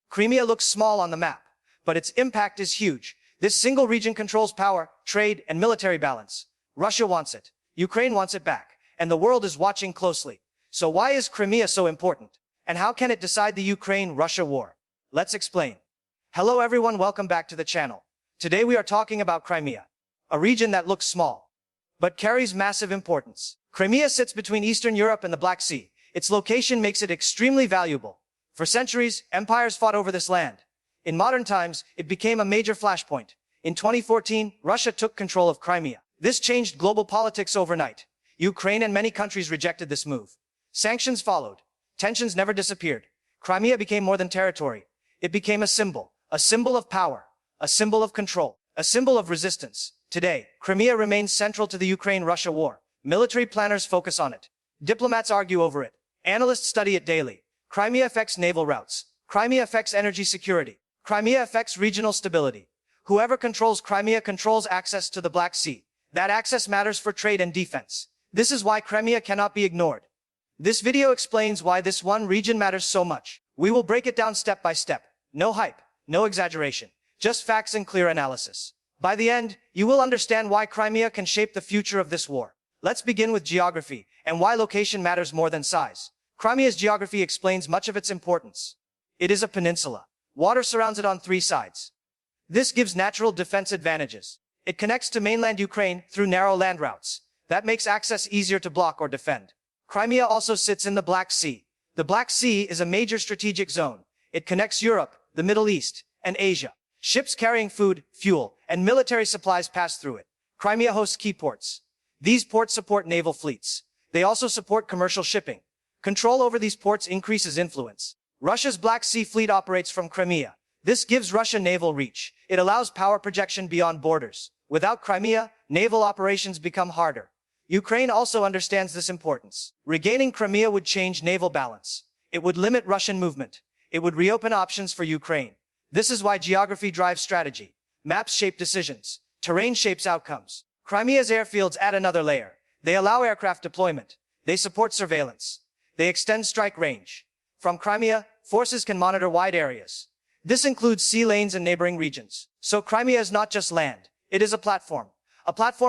Crimea looks small on the map, but its impact is huge. This single region controls power, trade, and military balance. Russia wants it. Ukraine wants it back, and the world is watching closely. So why is Crimea so important? And how can it decide the Ukraine-Russia war? Let's explain. Hello everyone, welcome back to the channel. Today we are talking about Crimea, a region that looks small, but carries massive importance. Crimea sits between Eastern Europe and the Black Sea. Its location makes it extremely valuable. For centuries, empires fought over this land. In modern times, it became a major flashpoint. In 2014, Russia took control of Crimea. This changed global politics overnight. Ukraine and many countries rejected this move. Sanctions followed. Tensions never disappeared. Crimea became more than territory. It became a symbol of power, a symbol of control, a symbol of resistance. Today, Crimea remains central to the Ukraine-Russia war. Military planners focus on it. Diplomats argue over it. Analysts study it daily. Crimea affects naval routes. Crimea affects energy security. Crimea affects regional stability. Whoever controls Crimea controls access to the Black Sea. That access matters for trade and defense. This is why Crimea cannot be ignored. This video explains why this one region matters so much. We will break it down step by step. No hype, no exaggeration, just facts and clear analysis. By the end, you will understand why Crimea can shape the future of this war. Let's begin with geography and why location matters more than size. Crimea's geography explains much of its importance. It is a peninsula. Water surrounds it on three sides. This gives natural defense advantages. It connects to mainland Ukraine through narrow land routes. That makes access easier to block or defend. Crimea also sits in the Black Sea. The Black Sea is a major strategic zone. It connects Europe, the Middle East, and Asia. Ships carrying food, fuel, and military supplies pass through it. Crimea hosts key ports. These ports support naval fleets. They also support commercial shipping. Control over these ports increases influence. Russia's Black Sea fleet operates from Crimea. This gives Russia naval reach. It allows power projection beyond borders. Without Crimea, naval operations become harder. Ukraine also understands this importance. Regaining Crimea would change naval balance. It would limit Russian movement. It would reopen options for Ukraine. This is why geography drives strategy. Maps shape decisions. Terrain shapes outcomes. Crimea's airfields add another layer. They allow aircraft deployment. They support surveillance. They extend strike range. From Crimea, forces can monitor wide areas. This includes sea lanes and neighboring regions. So Crimea is not just land. It is a platform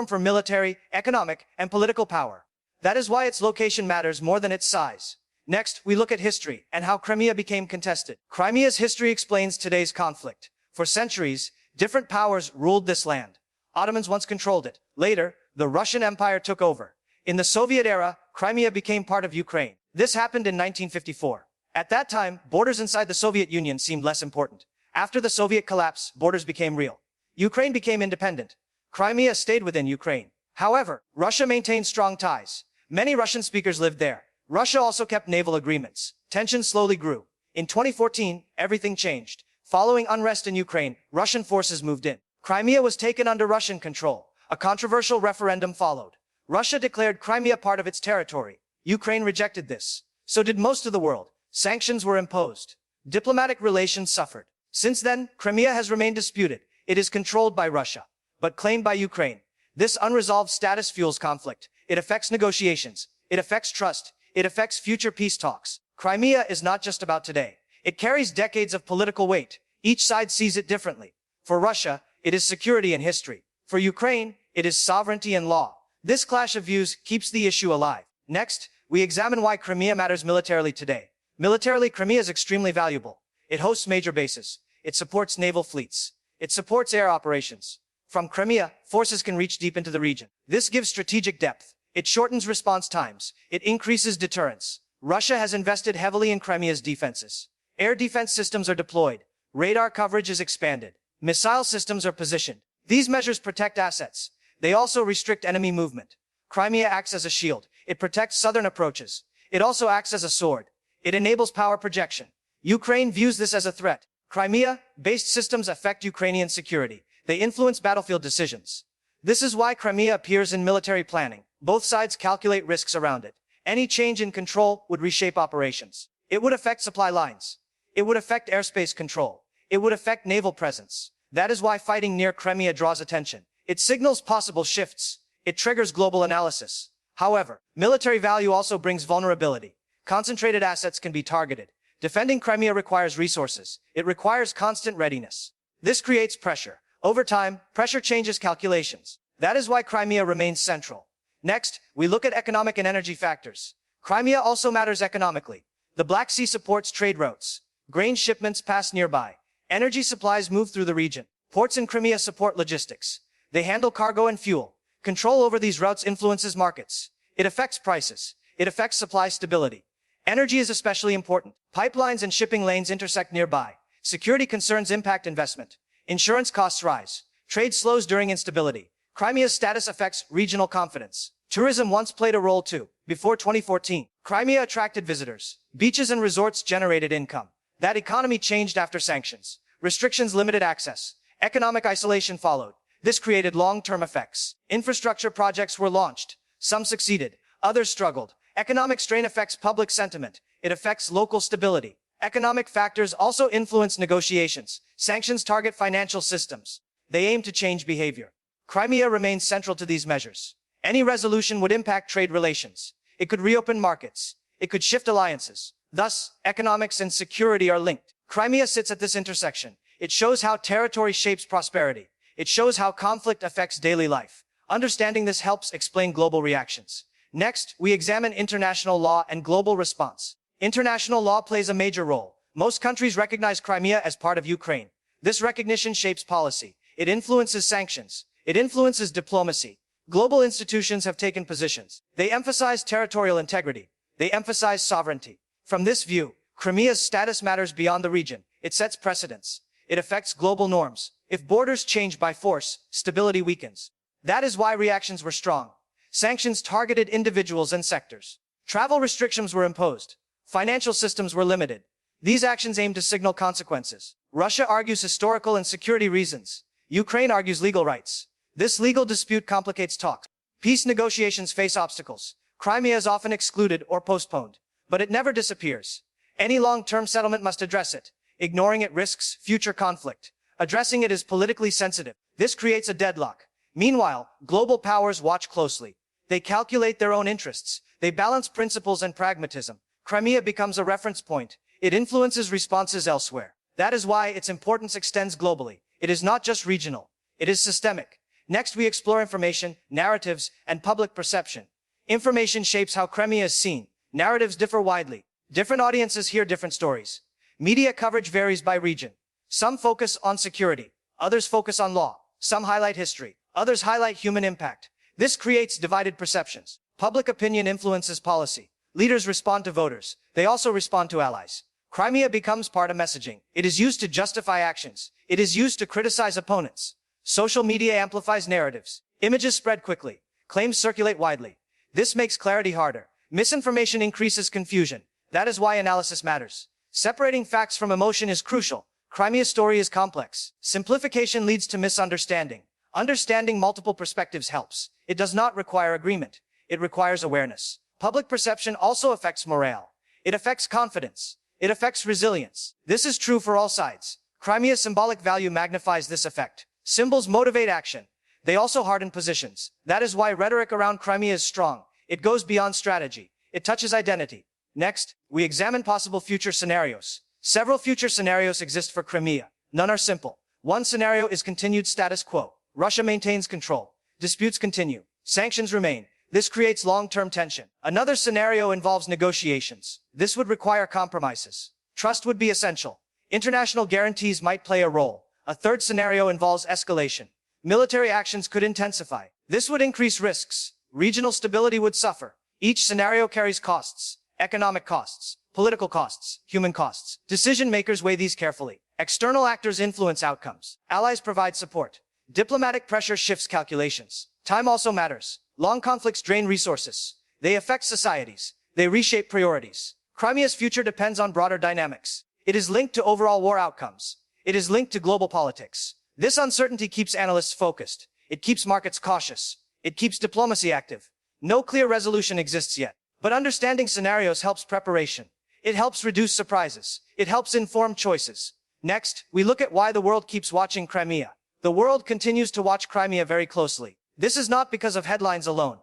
for military, economic, and political power. That is why its location matters more than its size. Next, we look at history and how Crimea became contested. Crimea's history explains today's conflict. For centuries, different powers ruled this land. Ottomans once controlled it. Later, the Russian Empire took over. In the Soviet era, Crimea became part of Ukraine. This happened in 1954. At that time, borders inside the Soviet Union seemed less important. After the Soviet collapse, borders became real. Ukraine became independent. Crimea stayed within Ukraine. However, Russia maintained strong ties. Many Russian speakers lived there. Russia also kept naval agreements. Tensions slowly grew. In 2014, everything changed. Following unrest in Ukraine, Russian forces moved in. Crimea was taken under Russian control. A controversial referendum followed. Russia declared Crimea part of its territory. Ukraine rejected this. So did most of the world. Sanctions were imposed. Diplomatic relations suffered. Since then, Crimea has remained disputed. It is controlled by Russia, but claimed by Ukraine. This unresolved status fuels conflict. It affects negotiations. It affects trust. It affects future peace talks. Crimea is not just about today. It carries decades of political weight. Each side sees it differently. For Russia, it is security and history. For Ukraine, it is sovereignty and law. This clash of views keeps the issue alive. Next, we examine why Crimea matters militarily today. Militarily, Crimea is extremely valuable. It hosts major bases. It supports naval fleets. It supports air operations. From Crimea, forces can reach deep into the region. This gives strategic depth. It shortens response times. It increases deterrence. Russia has invested heavily in Crimea's defenses. Air defense systems are deployed. Radar coverage is expanded. Missile systems are positioned. These measures protect assets. They also restrict enemy movement. Crimea acts as a shield. It protects southern approaches. It also acts as a sword. It enables power projection. Ukraine views this as a threat. Crimea-based systems affect Ukrainian security. They influence battlefield decisions. This is why Crimea appears in military planning. Both sides calculate risks around it. Any change in control would reshape operations. It would affect supply lines. It would affect airspace control. It would affect naval presence. That is why fighting near Crimea draws attention. It signals possible shifts. It triggers global analysis. However, military value also brings vulnerability. Concentrated assets can be targeted. Defending Crimea requires resources. It requires constant readiness. This creates pressure. Over time, pressure changes calculations. That is why Crimea remains central. Next, we look at economic and energy factors. Crimea also matters economically. The Black Sea supports trade routes. Grain shipments pass nearby. Energy supplies move through the region. Ports in Crimea support logistics. They handle cargo and fuel. Control over these routes influences markets. It affects prices. It affects supply stability. Energy is especially important. Pipelines and shipping lanes intersect nearby. Security concerns impact investment. Insurance costs rise. Trade slows during instability. Crimea's status affects regional confidence. Tourism once played a role too. Before 2014, Crimea attracted visitors. Beaches and resorts generated income. That economy changed after sanctions. Restrictions limited access. Economic isolation followed. This created long-term effects. Infrastructure projects were launched. Some succeeded. Others struggled. Economic strain affects public sentiment. It affects local stability. Economic factors also influence negotiations. Sanctions target financial systems. They aim to change behavior. Crimea remains central to these measures. Any resolution would impact trade relations. It could reopen markets. It could shift alliances. Thus, economics and security are linked. Crimea sits at this intersection. It shows how territory shapes prosperity. It shows how conflict affects daily life. Understanding this helps explain global reactions. Next, we examine international law and global response. International law plays a major role. Most countries recognize Crimea as part of Ukraine. This recognition shapes policy. It influences sanctions. It influences diplomacy. Global institutions have taken positions. They emphasize territorial integrity. They emphasize sovereignty. From this view, Crimea's status matters beyond the region. It sets precedents. It affects global norms. If borders change by force, stability weakens. That is why reactions were strong. Sanctions targeted individuals and sectors. Travel restrictions were imposed. Financial systems were limited. These actions aimed to signal consequences. Russia argues historical and security reasons. Ukraine argues legal rights. This legal dispute complicates talks. Peace negotiations face obstacles. Crimea is often excluded or postponed. But it never disappears. Any long-term settlement must address it. Ignoring it risks future conflict. Addressing it is politically sensitive. This creates a deadlock. Meanwhile, global powers watch closely. They calculate their own interests. They balance principles and pragmatism. Crimea becomes a reference point. It influences responses elsewhere. That is why its importance extends globally. It is not just regional. It is systemic. Next, we explore information, narratives, and public perception. Information shapes how Crimea is seen. Narratives differ widely. Different audiences hear different stories. Media coverage varies by region. Some focus on security. Others focus on law. Some highlight history. Others highlight human impact. This creates divided perceptions. Public opinion influences policy. Leaders respond to voters. They also respond to allies. Crimea becomes part of messaging. It is used to justify actions. It is used to criticize opponents. Social media amplifies narratives. Images spread quickly. Claims circulate widely. This makes clarity harder. Misinformation increases confusion. That is why analysis matters. Separating facts from emotion is crucial. Crimea's story is complex. Simplification leads to misunderstanding. Understanding multiple perspectives helps. It does not require agreement. It requires awareness. Public perception also affects morale. It affects confidence. It affects resilience. This is true for all sides. Crimea's symbolic value magnifies this effect. Symbols motivate action. They also harden positions. That is why rhetoric around Crimea is strong. It goes beyond strategy. It touches identity. Next, we examine possible future scenarios. Several future scenarios exist for Crimea. None are simple. One scenario is continued status quo. Russia maintains control. Disputes continue. Sanctions remain. This creates long-term tension. Another scenario involves negotiations. This would require compromises. Trust would be essential. International guarantees might play a role. A third scenario involves escalation. Military actions could intensify. This would increase risks. Regional stability would suffer. Each scenario carries costs. Economic costs, political costs, human costs. Decision makers weigh these carefully. External actors influence outcomes. Allies provide support. Diplomatic pressure shifts calculations. Time also matters. Long conflicts drain resources. They affect societies. They reshape priorities. Crimea's future depends on broader dynamics. It is linked to overall war outcomes. It is linked to global politics. This uncertainty keeps analysts focused. It keeps markets cautious. It keeps diplomacy active. No clear resolution exists yet. But understanding scenarios helps preparation. It helps reduce surprises. It helps inform choices. Next, we look at why the world keeps watching Crimea. The world continues to watch Crimea very closely. This is not because of headlines alone.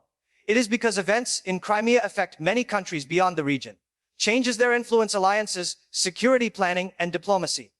It is because events in Crimea affect many countries beyond the region. changes their influence alliances, security planning, and diplomacy.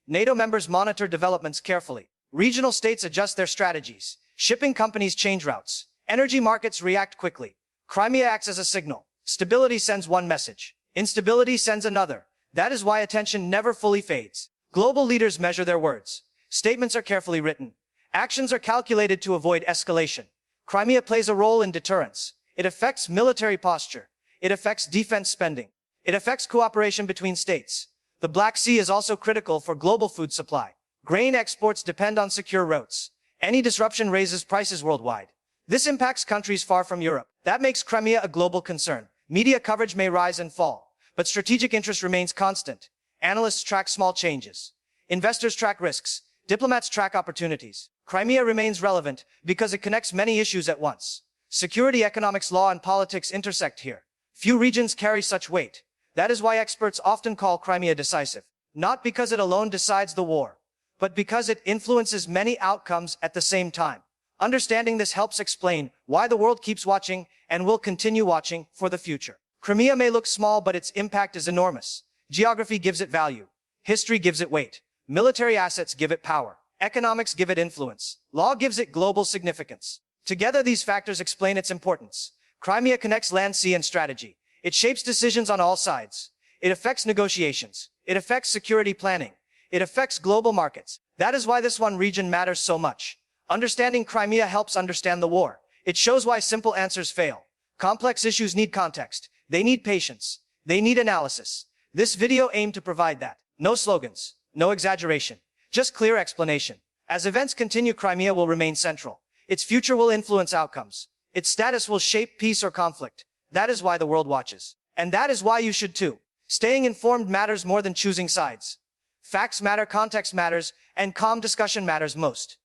NATO members monitor developments carefully. Regional states adjust their strategies. Shipping companies change routes. Energy markets react quickly. Crimea acts as a signal. Stability sends one message. Instability sends another. That is why attention never fully fades. Global leaders measure their words. Statements are carefully written. Actions are calculated to avoid escalation. Crimea plays a role in deterrence. It affects military posture. It affects defense spending. It affects cooperation between states. The Black Sea is also critical for global food supply. Grain exports depend on secure routes. Any disruption raises prices worldwide. This impacts countries far from Europe. That makes Crimea a global concern. Media coverage may rise and fall, but strategic interest remains constant. Analysts track small changes. Investors track risks. Diplomats track opportunities. Crimea remains relevant because it connects many issues at once. Security, economics, law, and politics intersect here. Few regions carry such weight. That is why experts often call Crimea decisive. Not because it alone decides the war, but because it influences many outcomes at the same time. Understanding this helps explain why the world keeps watching and will continue watching for the future. Crimea may look small, but its impact is enormous. Geography gives it value. History gives it weight. Military assets give it power. Economics give it influence. Law gives it global significance. Together, these factors explain its importance. Crimea connects land, sea, and strategy. It shapes decisions on all sides. It affects negotiations. It affects security planning. It affects global markets. That is why this one region matters so much. Understanding Crimea helps understand the war. It shows why simple answers fail. Complex issues need context. They need patience. They need analysis. This video aimed to provide that. No slogans. No exaggeration. Just clear explanation. As events continue, Crimea will remain central. Its future will influence outcomes. Its status will shape peace or conflict. That is why the world watches. And that is why you should too. Staying informed matters more than choosing sides. Facts matter, context matters, and calm discussion matters most.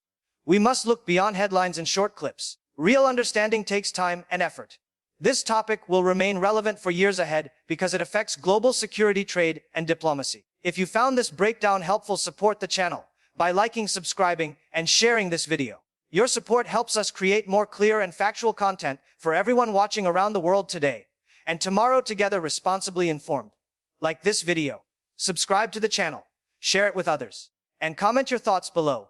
We must look beyond headlines and short clips. Real understanding takes time and effort. This topic will remain relevant for years ahead because it affects global security, trade, and diplomacy. If you found this breakdown helpful, support the channel by liking, subscribing, and sharing this video. Your support helps us create more clear and factual content for everyone watching around the world today and tomorrow, together responsibly informed. Like this video, subscribe to the channel, share it with others, and comment your thoughts below.